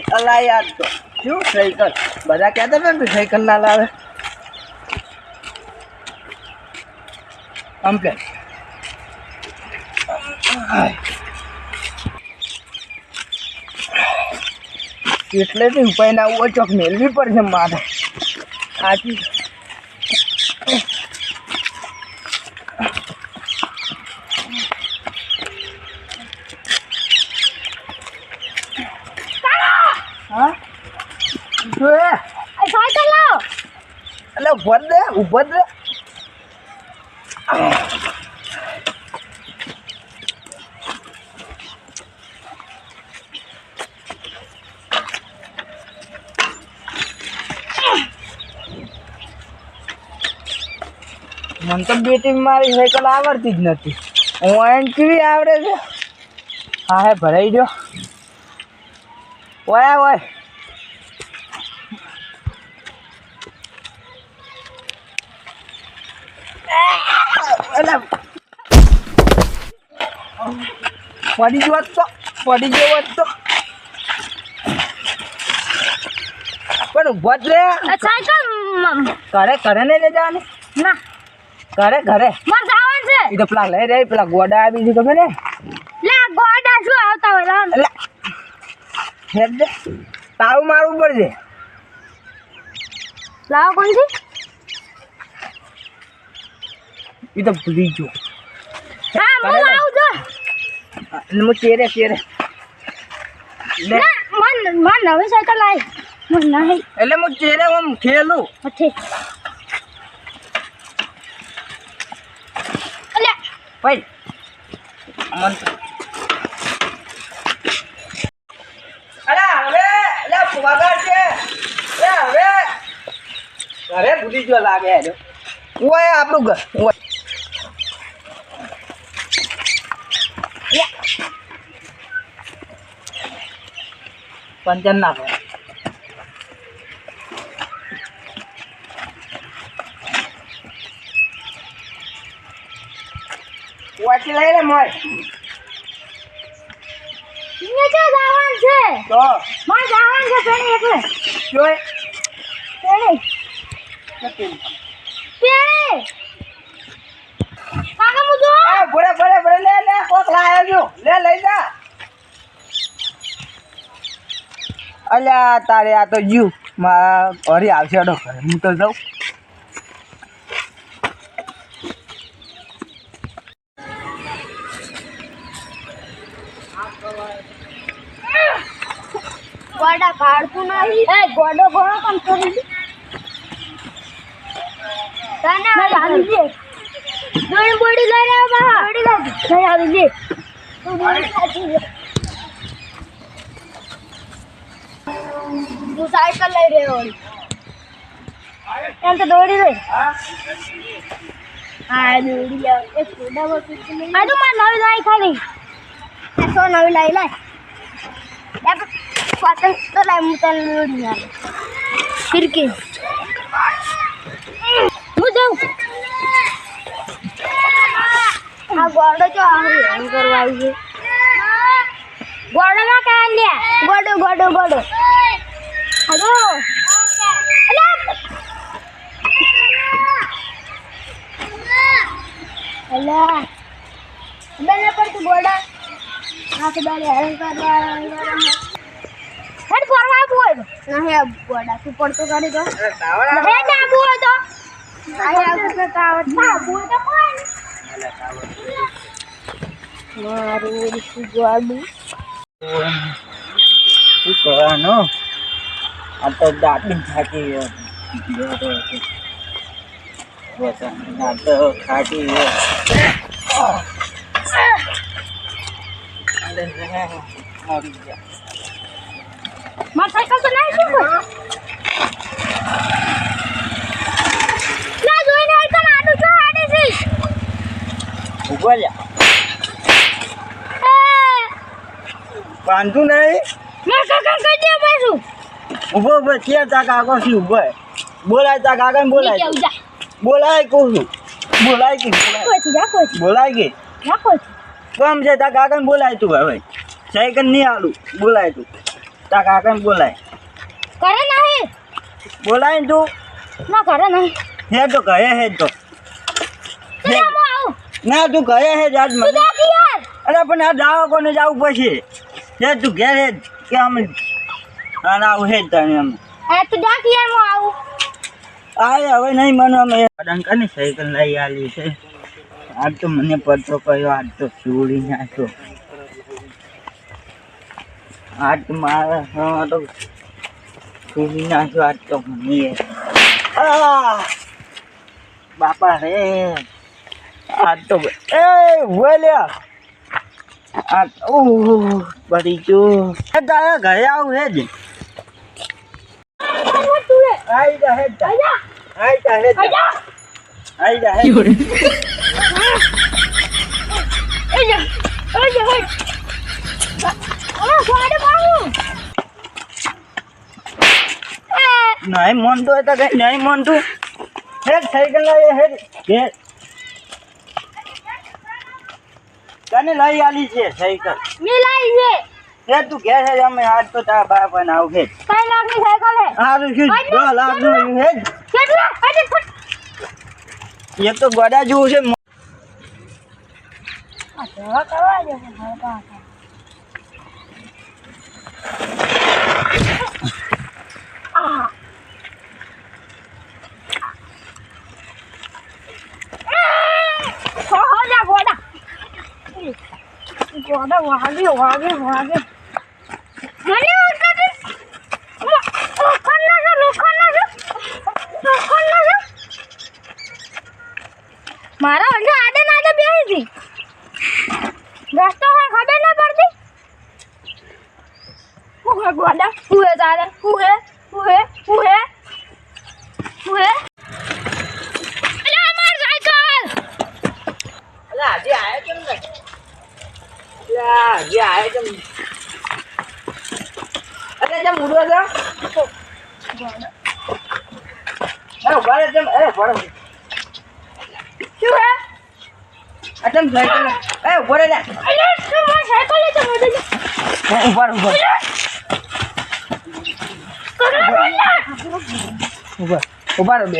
Cycle આ યાદ તો શું સાયકલ બધા કહેતા હતા ને સાયકલ ના લાવે કમ્પ્લેટ એટલેથી ઉપાય ના આવું ચોક મેળવી પડશે મારે આથી હા શું સાયકલ લાવ એટલે ઉભો જ રે મને તો બેટી મારી સાયકલ આવડતી જ નથી હું એન કેવી આવડે છે હા હે ભરાઈ ગયો ઓય પડી ગયો તો પણ ઉભો જ રે ઘરે નહીં લઈ જવાની ના ઘરે મારે જવાનું છે એ તો પેલા લઈ રે પેલા ગોડા આવી છે ખબર ને લે ગોડા શું આવતા હોય લે હેડ તારું મારવું પડશે લાવો કોણ છે એ તો ભૂલી ગયો હા હું આવું છું હું ચેરે લે મન નવી સાયકલ લાવી મન નહીં એટલે હું ચેરે હું ખેલું ઠીક ભાઈ અમન અલા હવે લે વગાડ છે લે હવે ઘરે ભૂલી ગયો લાગે હેડો ઓય આપણું ઘર ઓય પંચન ના ભાઈ વાંચી લઈ રે મોય ને કે જાવાન છે તો માર જાવાન છે પેણી એટલે જોય પેણી કાકા મુજો એ બડે લે કોક લાયો જો લે લઈ જા અલ્યા તારે આ તો જીવ મારા હરી આવશે અડો હું તો જાઉં ગોડા કાઢતું નહીં એ ગોડો ઘણો કામ કરી તને આવી દે દોડી બોડી લઈ રહ્યા બા બોડી લઈ આવી દે તું બોડી સાચી દે તું સાયકલ લઈ રહ્યો એમ તો દોડી લઈ હા દોડી લે એક ગોડા વખત આ તો માર નવી લાઈ ખાલી તો નવી લાઈ તો લાઈ મુતલ દોડી આવે ફિરકી હું જાઉં આ ગોડો જો આમ કરવા આવી છે ગોડો માં કાન લે ગોડો હાલો અલા બેને પર તું ગોડા આ તો બારે હેરાન કરવા હેડ ફરવા આવું હોય નહીં આ ગોડા તું પડતો ગાડી તો હેડ આવું હોય તો આય આવું તો તાવત ના આવું તો કોણ મારું રીસી ગોડું શું કરવાનો આ તો દાંતની ખાટી દાંત ખાટી માર સાયકલ તો નહીં શું ના જોઈને આઈ તો આડું જો આડે છે ઉભો લ્યા બાંધું નહીં મેં કાકા કહી દે પાછું ઉભો ક્યાં તા કાકો છે ઉભો બોલાય તા કાકા બોલાય બોલાય કહું છું બોલાય કે બોલાય કે કોમ છે તા કાકા બોલાય તું હવે સાયકલ નહીં આલું બોલાય તું તા કાકાને બોલાય. કરે નહીં બોલાય ને તું. ના કરે નહીં હે તો કહે હે તો. તું ના હું આવું ના તું કહે હે જ આજ તું મને. દેખ યાર અરે પણ આ દાવા કોને જવું પછી. હે તું ઘેર હે જ કે અમે ના આવું હે જ તને અમે. તું દેખ યાર હું આવું આય હવે નહીં મને અમે ડંકાની સાયકલ લઈ આલી છે. આજ તો મને પડતો કયો આજ તો ચોરી નાખ્યો. આજ તો મારા તો ચોરી નાખ્યો આજ તો મને. બાપા રે આજ તો એ બોલ્યા આ બળી ગયું. તારા ઘરે આવું હે જ. આઈ જા હે જા. આઈ જા હે જા. આઈ જા હે. નહીં મન તો કઈ નહીં મન તું હે સાયકલ લઈ હે ઘેર તને લઈ આલી છે સાયકલ મિલાઈ છે હે તું ઘેર હે અમે આજ તો તારા બાપા ને આવ હે 3 લાખની સાયકલ હે હારું શું 10 લાખ નું હે કેટલા એક તો ગોડા જેવું છે. ગોડા વાગે વાગે વાગે મને મારા ઓલે આડે નાડે બેહી હતી રસ્તો હોય ખબર ના પડતી હું હે ગોડા હું હે તારે હું હે અલે અમાર સાયકલ અલા આજે આયા કેમ ને યા આજે આયા કેમ અરે જેમ ઉડો છો અરે જેમ અરે બરો શું હે અટમ સાયકલ એ ઉભો રે અલે શું મારી સાયકલ લે તો મોડે ઉભા ઉભા બે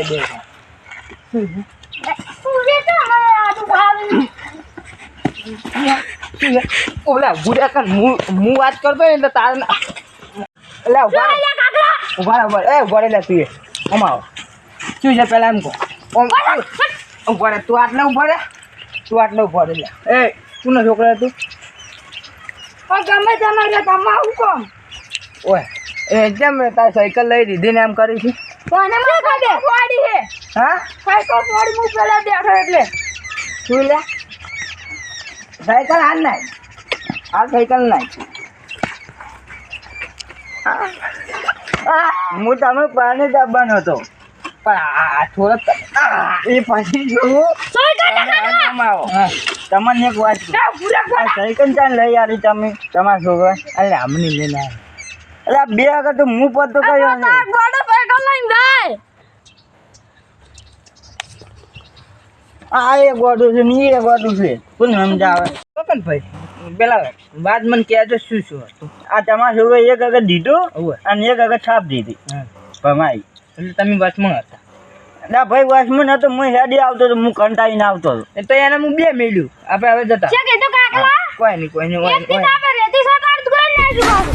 ઓલા બુડા કર હું વાત કરતો ને એટલે તારે એટલે ઉભા એ ઉભા રે તું એ અમાવો શું છે પેલા એમ કહો ઉભા રે તું આટલે ઉભા રે એ તું ના છોકરા તું ગમે તમારે તમારું કોમ ઓય એ જેમ તાર સાયકલ લઈ દીધી ને એમ કરી છે કોને મને ખબર વાડી હે હા સાયકલ વાડી હું પેલા બેઠો એટલે શું લે સાયકલ હાલ નાય આ સાયકલ નાય હું તમે પાણી દાબવાનો હતો પણ આ થોડો એ પછી જોવું તમને એક વાત સાયકલ ચાલ લઈ આવી તમે તમારા છોકરા એટલે આમની લઈને એટલે બે વખત તો હું પડતો કયો ગોડો સાયકલ લઈને જાય આ એ ગોડું છે ને એ ગોડું છે કોને સમજાવે કોકન ભાઈ પેલા વાત મને કહેજો શું શું હતું આ તમારા છોકરો એક આગળ દીધું અને એક આગળ છાપ દીધી ભમાઈ એટલે તમે વચમાં હતા ના ભાઈ વચમાં નતો હું હેડી આવતો તો હું કંટાળીને આવતો હતો તો એને હું બે મેળ્યું આપણે હવે જતા છે કે તો કાકલા કોઈ નહીં એક થી આપણે રેતી સરકાર તો કરી નાખ્યું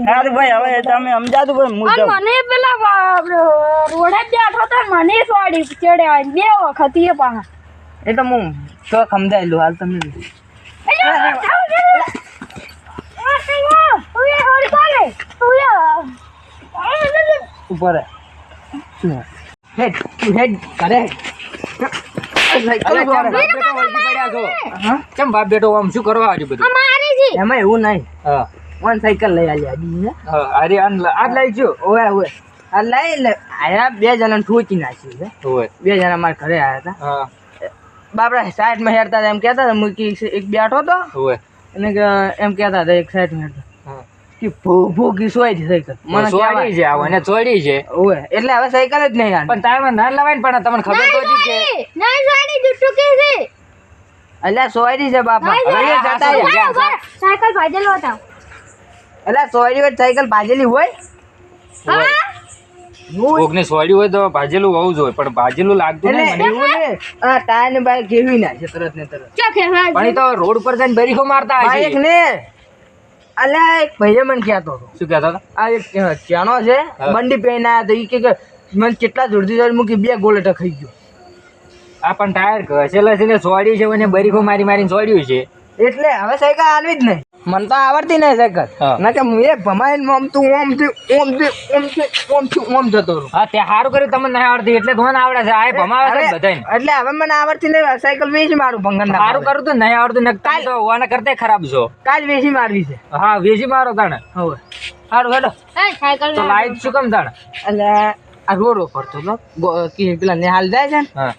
સારું ભાઈ હવે તમે સમજાતું ભાઈ હું અને મને પેલા રોડે બેઠો તો મને સોડી ચડ્યા બે વખત એ પાછા એ તો હું તો સમજાયેલું હાલ તમે ઉપર શું હેડ તું હેડ કરે કેમ બાપ બેટો આમ શું કરવા આજુ બધું એમાં એવું નહીં હા વન સાયકલ લઈ આલી અરે આજ લઈ ગયો ઓવે ઓવે આ લઈ લે આયા બે જણા ઠોકી નાખ્યું છે હોય બે જણા મારા ઘરે આવ્યા હતા હા બાપડા સાઈડ માં હેરતા હતા એમ કહેતા હતા મૂકી એક બેઠો હતો હોય અને એમ કહેતા હતા એક સાઈડ માં હેરતા કે ભૂ કિસવાય છે સાયકલ મને ચોરી છે આવો એને ચોરી છે ઓવે એટલે હવે સાયકલ જ નહીં પણ તારે ના લવાય ને પણ તમને ખબર તો હતી કે નહીં સોડી જુઠ્ઠું કે છે એટલે સોયરી છે બાપા હવે એ જતા રહ્યા. સાયકલ ભાજેલો હતા એટલે સોરી વખત સાયકલ ભાજેલી હોય હા કોકને સોડ્યું હોય તો ભાજેલું હોવું જોઈએ પણ ભાજેલું લાગતું એટલે નહીં મને. એવું ને આ ટાયર ને બાઈક કેવી ના છે તરત ને તરત ચો ખેવા પણ એ તો રોડ ઉપર જઈને બરીખો મારતા બાઈક હશે. ને અલ્યા એક ભાઈએ મને કહેતો હતો શું કહેતા હતા? આ એક ચાનો છે હા. મંડી પહેરીને આવ્યો તો એ કે મને કેટલા જોરથી જોર મૂકી 2 ગોળ ખાઈ ગયો આ પણ ટાયર ઘસેલા છે ને સોડ્યું છે અને બરીખો મારી મારીને સોડ્યું છે. એટલે હવે સાયકલ આલવી જ નહીં મને તો આવડતી નહીં સાયકલ હા. ના કે હું એક ભમાઈને ઓમ તું ઓમ જતો રહું હા તે સારું કર્યું તમને નહીં આવડતી એટલે તો મને આવડે છે આ ભમાવે છે બધાને. એટલે હવે મને આવડતી નહીં સાયકલ વેચી મારું ભંગન સારું કરું તો નહીં આવડતું ને કાલ તો ઓના કરતા ખરાબ છો. કાલ વેચી મારવી છે હા વેચી મારો તાણે. હવે સારું હેડો એ સાયકલ તો લાઈટ શું કેમ તાણે? એટલે આ રોડો કરતો હતો પેલા નિહાલ જાય છે ને હા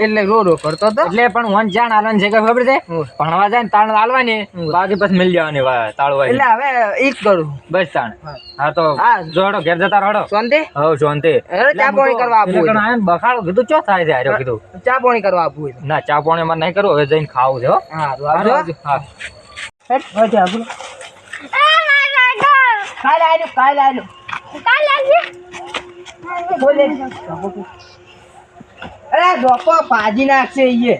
એટલે રોડો કરતો હતો એટલે પણ વન જાણ આલવાની છે કે ખબર છે? હમ. ભણવા જાય ને તાણ આલવાની બાકી પછી મિલ જવાની તાળવાની એટલે હવે ઈ જ કરું બસ તાણ. હા તો હા. જોડો ઘેર જતા રડો. શાંતિ હવ શાંતિ. હેડો ચા પાણી કરવા આપવું હોય. એટલે આને બખાડો કીધું ચો થાય છે હાર્યો કીધું. ચા પાણી કરવા આપવું હોય. ના ચા પાણી મને નહીં કરવું હવે જઈને ખાવું છે હો. હા હા હેડ હવે આપું એ માર સાયકલ કાલ આયલું કાલ આવજે બોલે અરે ધોકો ભાજી નાખશે ઈએ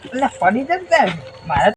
એટલે પડી જશે મારે